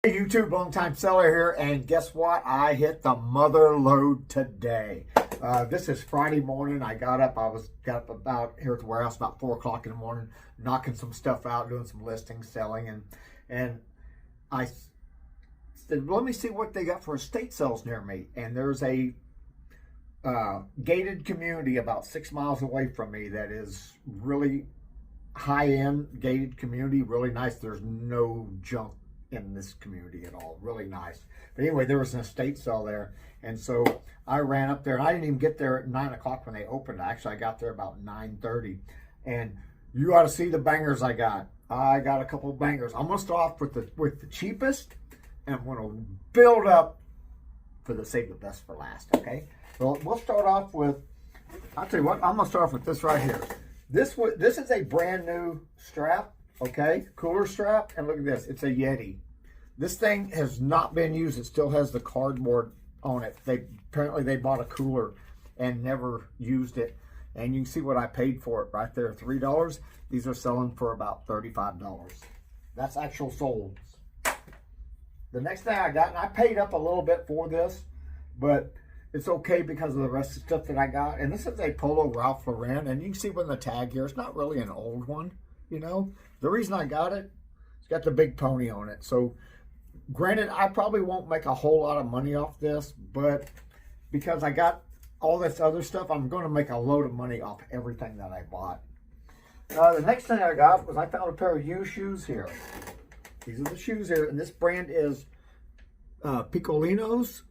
Hey YouTube, long time seller here, and guess what? I hit the mother load today. This is Friday morning. I got up about here at the warehouse about 4 o'clock in the morning, knocking some stuff out, doing some listings, selling, and I said, let me see what they got for estate sales near me. And there's a gated community about 6 miles away from me that is really high-end gated community, really nice. There's no junk in this community at all, really nice. But anyway, there was an estate sale there, and so I ran up there, and I didn't even get there at 9 o'clock when they opened. Actually, I got there about 9:30, and you ought to see the bangers I got. I got a couple of bangers. I'm gonna start off with the cheapest, and I'm gonna build up for the save the best for last. Okay, well, we'll start off with, I'll tell you what, I'm gonna start off with this right here. This is a brand new strap. Okay, cooler strap, and look at this. It's a Yeti. This thing has not been used. It still has the cardboard on it. Apparently they bought a cooler and never used it. And you can see what I paid for it right there, $3. These are selling for about $35. That's actual sold. The next thing I got, and I paid up a little bit for this, but it's okay because of the rest of the stuff that I got. And this is a Polo Ralph Lauren, and you can see on the tag here, it's not really an old one. You know, the reason I got it, it's got the big pony on it. So granted, I probably won't make a whole lot of money off this, but because I got all this other stuff, I'm going to make a load of money off everything that I bought. The next thing I got was I found a pair of used shoes here. These are the shoes here, and this brand is Picolinos.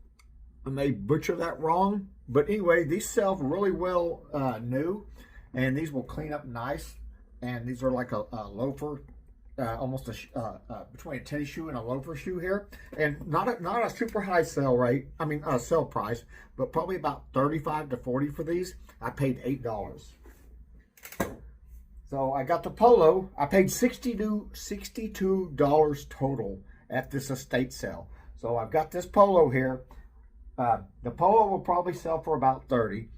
I may butcher that wrong, but anyway, these sell really well new, and these will clean up nice. And these are like a loafer, almost between a tennis shoe and a loafer shoe here, and not a super high sale rate. I mean, sale price, but probably about 35 to 40 for these. I paid $8. So I got the Polo. I paid $62 total at this estate sale. So I've got this Polo here. The Polo will probably sell for about 30.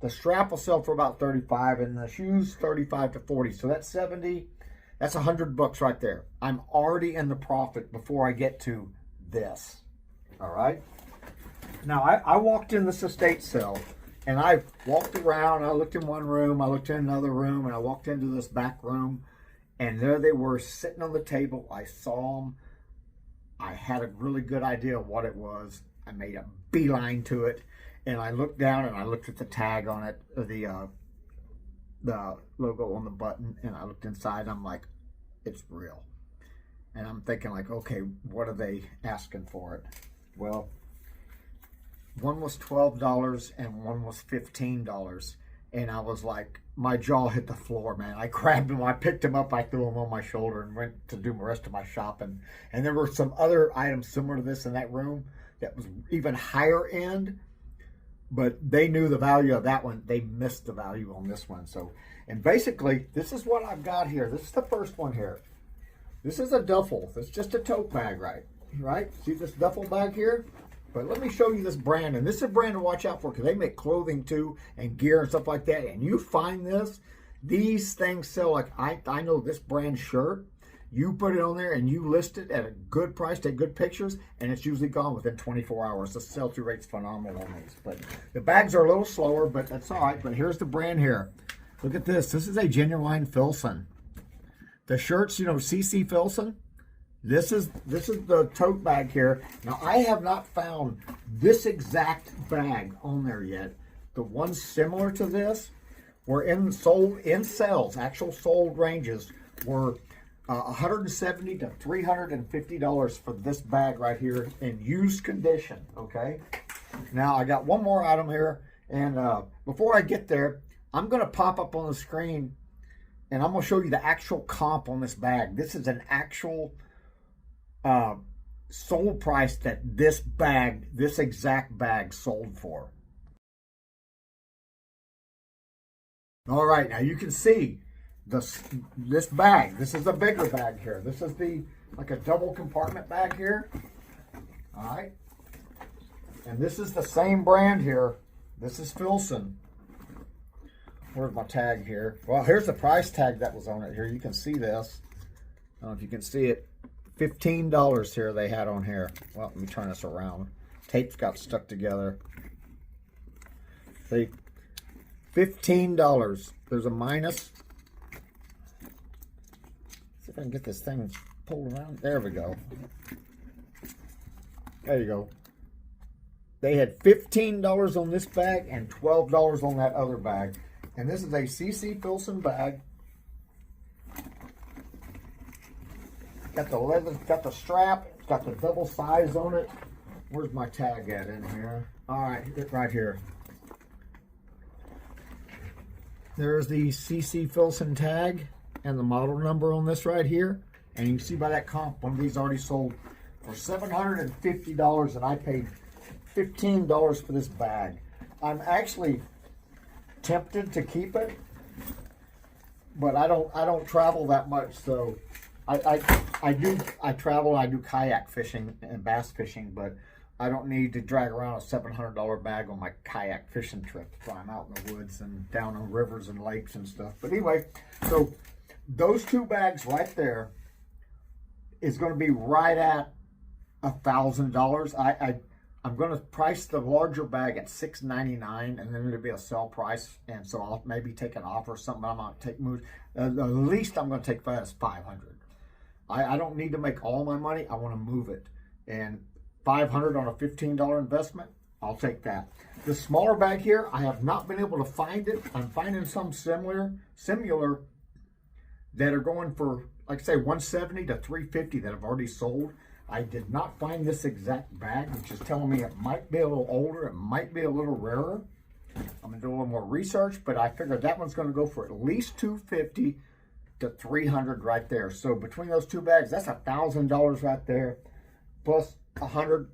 The strap will sell for about 35, and the shoes 35 to 40. So that's 70. That's $100 right there. I'm already in the profit before I get to this. All right. Now I walked in this estate sale, and I walked around. I looked in one room. I looked in another room, and I walked into this back room, and there they were sitting on the table. I saw them. I had a really good idea of what it was. I made a beeline to it. And I looked down and I looked at the tag on it, the logo on the button, and I looked inside and I'm like, it's real. And I'm thinking like, okay, what are they asking for it? Well, one was $12 and one was $15. And I was like, my jaw hit the floor, man. I grabbed them, I picked them up, I threw them on my shoulder and went to do the rest of my shopping. And there were some other items similar to this in that room that was even higher end. But they knew the value of that one. They missed the value on this one. So, and basically, this is what I've got here. This is the first one here. This is a duffel. It's just a tote bag, right? See this duffel bag here? But let me show you this brand. And this is a brand to watch out for because they make clothing too and gear and stuff like that. And you find this, these things sell like, I know this brand shirt. You put it on there and you list it at a good price, take good pictures, and it's usually gone within 24 hours. The sell-through rate's phenomenal on these. But the bags are a little slower, but that's all right. But here's the brand here. Look at this. This is a genuine Filson. The shirts, you know, CC Filson. This is the tote bag here. Now, I have not found this exact bag on there yet. The ones similar to this were sold in sales. Actual sold ranges were $170 to $350 for this bag right here in used condition. Okay, now I got one more item here, and before I get there, I'm going to pop up on the screen and I'm going to show you the actual comp on this bag. This is an actual sold price that this exact bag sold for. All right, now you can see this bag. This is a bigger bag here. This is like a double compartment bag here. All right. And this is the same brand here. This is Filson. Where's my tag here? Well, here's the price tag that was on it here. You can see this. I don't know if you can see it. $15 here they had on here. Well, let me turn this around. Tapes got stuck together. See, $15. There's a minus. See if I can get this thing pulled around. There we go. There you go. They had $15 on this bag and $12 on that other bag. And this is a CC Filson bag. Got the leather, got the strap, got the double size on it. Where's my tag at in here? All right, right here. There's the CC Filson tag and the model number on this right here. And you can see by that comp, one of these already sold for $750, and I paid $15 for this bag. I'm actually tempted to keep it, but I don't travel that much, so I travel. I do kayak fishing and bass fishing, but I don't need to drag around a $700 bag on my kayak fishing trip when I'm out in the woods and down on rivers and lakes and stuff. But anyway, so those two bags right there is going to be right at $1,000. I'm going to price the larger bag at $699, and then it'll be a sell price. And so I'll maybe take an offer or something. I'm going to take moves. The least I'm going to take for that is $500. I don't need to make all my money. I want to move it. And $500 on a $15 investment, I'll take that. The smaller bag here, I have not been able to find it. I'm finding some similar that are going for, like I say, $170 to $350 that have already sold. I did not find this exact bag, which is telling me it might be a little older. It might be a little rarer. I'm going to do a little more research, but I figured that one's going to go for at least $250 to $300 right there. So between those two bags, that's $1,000 right there, plus $100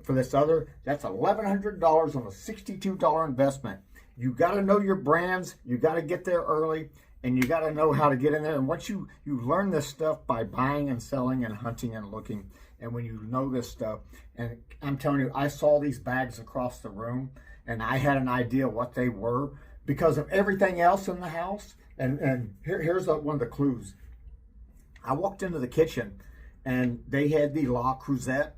for this other. That's $1,100 on a $62 investment. You got to know your brands. You got to get there early. And you got to know how to get in there. And once you learn this stuff by buying and selling and hunting and looking, and when you know this stuff, and I'm telling you, I saw these bags across the room, and I had an idea what they were because of everything else in the house. And here's one of the clues. I walked into the kitchen, and they had the La Creuset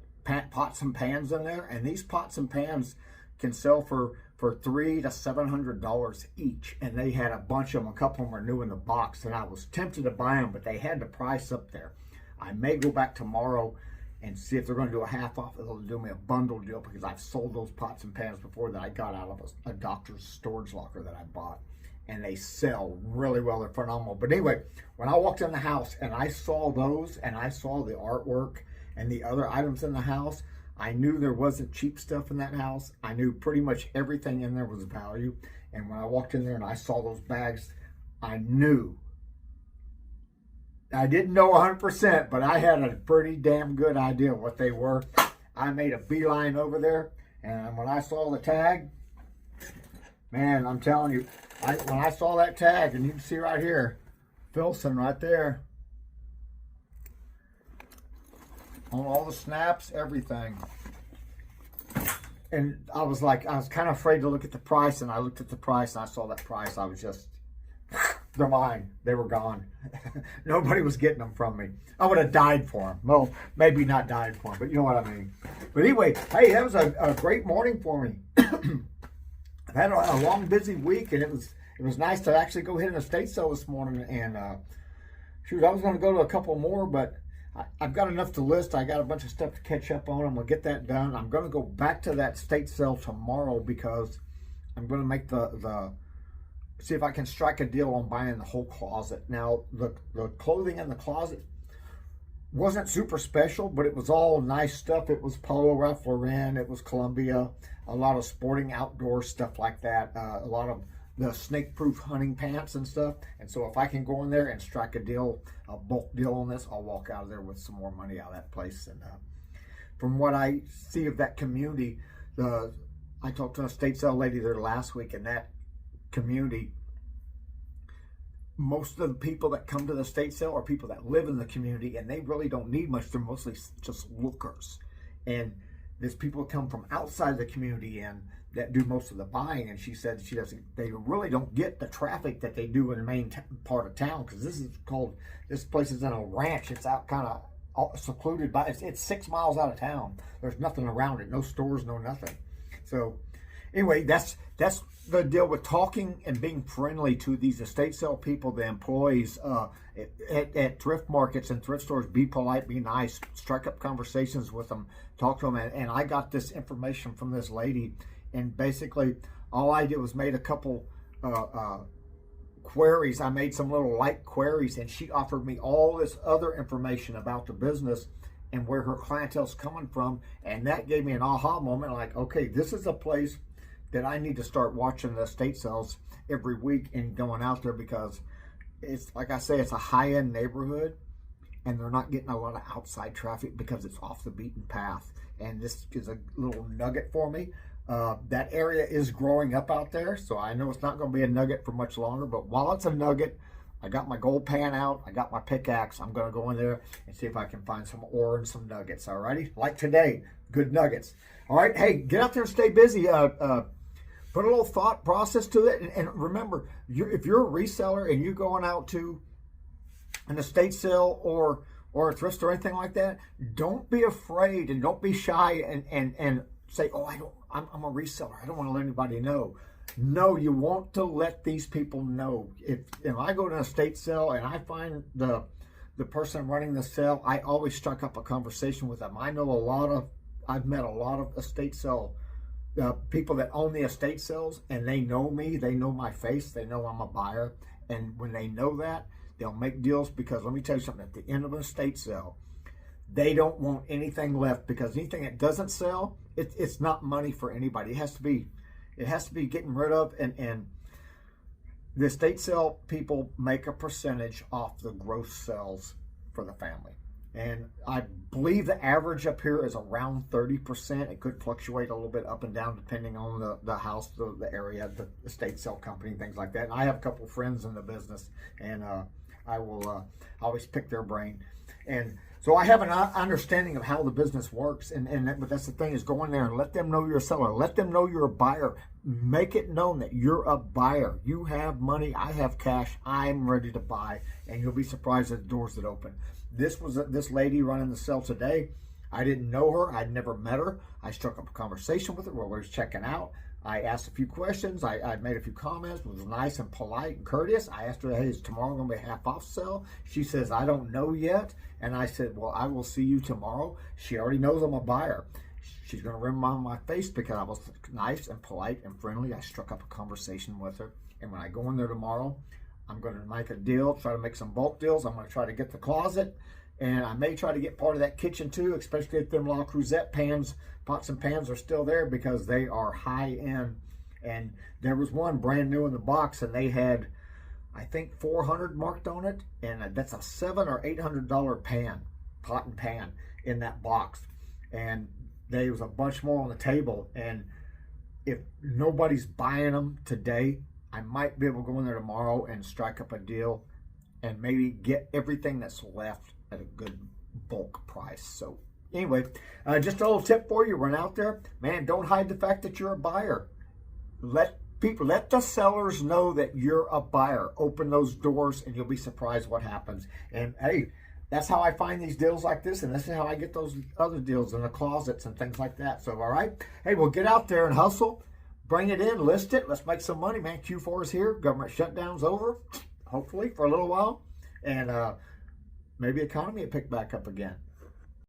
pots and pans in there, and these pots and pans can sell for $300 to $700 each, and they had a bunch of them. A couple of them are new in the box, and I was tempted to buy them, but they had the price up there. I may go back tomorrow and see if they're going to do a half off. They'll do me a bundle deal because I've sold those pots and pans before that I got out of a doctor's storage locker that I bought, and they sell really well. They're phenomenal. But anyway, when I walked in the house and I saw those, and I saw the artwork and the other items in the house, I knew there wasn't cheap stuff in that house. I knew pretty much everything in there was value. And when I walked in there and I saw those bags, I knew. I didn't know 100%, but I had a pretty damn good idea what they were. I made a beeline over there, and when I saw the tag, man, I'm telling you, when I saw that tag, and you can see right here, Filson right there, on all the snaps, everything. And I was kind of afraid to look at the price, and I looked at the price, and I saw that price. I was just, they're mine. They were gone. Nobody was getting them from me. I would have died for them. Well, maybe not died for them, but you know what I mean. But anyway, hey, that was a great morning for me. I've had a long, busy week, and it was nice to actually go hit an estate sale this morning. And shoot, I was going to go to a couple more, but I've got enough to list. I got a bunch of stuff to catch up on. I'm going to get that done. I'm going to go back to that estate sale tomorrow because I'm going to make see if I can strike a deal on buying the whole closet. Now, the clothing in the closet wasn't super special, but it was all nice stuff. It was Polo Ralph Lauren. It was Columbia. A lot of sporting outdoor stuff like that. A lot of the snake-proof hunting pants and stuff. And so if I can go in there and strike a deal, a bulk deal on this, I'll walk out of there with some more money out of that place. And from what I see of that community, I talked to a estate sale lady there last week, and that community, most of the people that come to the estate sale are people that live in the community, and they really don't need much. They're mostly just lookers. And there's people that come from outside the community and that do most of the buying, and she said they really don't get the traffic that they do in the main part of town, because this place is in a ranch. It's out kind of secluded by, it's 6 miles out of town. There's nothing around it, no stores, no nothing. So anyway, that's the deal with talking and being friendly to these estate sale people, the employees at thrift markets and thrift stores. Be polite, be nice, strike up conversations with them, talk to them. And I got this information from this lady, and basically all I did was made a couple queries. I made some little light queries, and she offered me all this other information about the business and where her clientele's coming from. And that gave me an aha moment, like, okay, this is a place that I need to start watching the estate sales every week and going out there, because it's, like I say, it's a high-end neighborhood, and they're not getting a lot of outside traffic because it's off the beaten path. And this is a little nugget for me. That area is growing up out there, so I know it's not going to be a nugget for much longer, but while it's a nugget, I got my gold pan out, I got my pickaxe. I'm going to go in there and see if I can find some ore and some nuggets. Alrighty, like today, good nuggets. All right, hey, get out there and stay busy. Put a little thought process to it, and remember, if you're a reseller and you're going out to an estate sale or a thrift store or anything like that, don't be afraid and don't be shy and say, oh, I'm a reseller, I don't want to let anybody know. No, you want to let these people know. If I go to an estate sale and I find the person running the sale, I always strike up a conversation with them. I've met a lot of estate sale people that own the estate sales, and they know me, they know my face, they know I'm a buyer. And when they know that, they'll make deals, because let me tell you something, at the end of an estate sale, they don't want anything left, because anything that doesn't sell, it's not money for anybody. It has to be getting rid of, and the estate sale people make a percentage off the gross sales for the family. And I believe the average up here is around 30%. It could fluctuate a little bit up and down depending on the house, the area, the estate sale company, things like that. And I have a couple friends in the business, and I will always pick their brain. And so I have an understanding of how the business works. But that's the thing, is go in there and let them know you're a seller. Let them know you're a buyer. Make it known that you're a buyer. You have money. I have cash. I'm ready to buy. And you'll be surprised at the doors that open. This lady running the sale today. I didn't know her. I'd never met her. I struck up a conversation with her while we were checking out. I asked a few questions. I made a few comments. It was nice and polite and courteous. I asked her, hey, is tomorrow going to be a half-off sale? She says, I don't know yet. And I said, well, I will see you tomorrow. She already knows I'm a buyer. She's going to remember my face because I was nice and polite and friendly. I struck up a conversation with her. And when I go in there tomorrow, I'm going to make a deal, try to make some bulk deals. I'm going to try to get the closet, and I may try to get part of that kitchen too, especially if them La Cruzette pans, pots and pans are still there, because they are high end. And there was one brand new in the box, and they had, I think, 400 marked on it, and that's a $700 or $800 pan, pot and pan in that box. And there was a bunch more on the table, and if nobody's buying them today, I might be able to go in there tomorrow and strike up a deal and maybe get everything that's left at a good bulk price. So anyway, just a little tip for you. Run out there, man, don't hide the fact that you're a buyer. Let the sellers know that you're a buyer. Open those doors and you'll be surprised what happens. And hey, that's how I find these deals like this, and this is how I get those other deals in the closets and things like that. So, all right, hey, well, get out there and hustle. Bring it in, list it. Let's make some money, man. Q4 is here. Government shutdown's over, hopefully, for a little while. And maybe economy will pick back up again.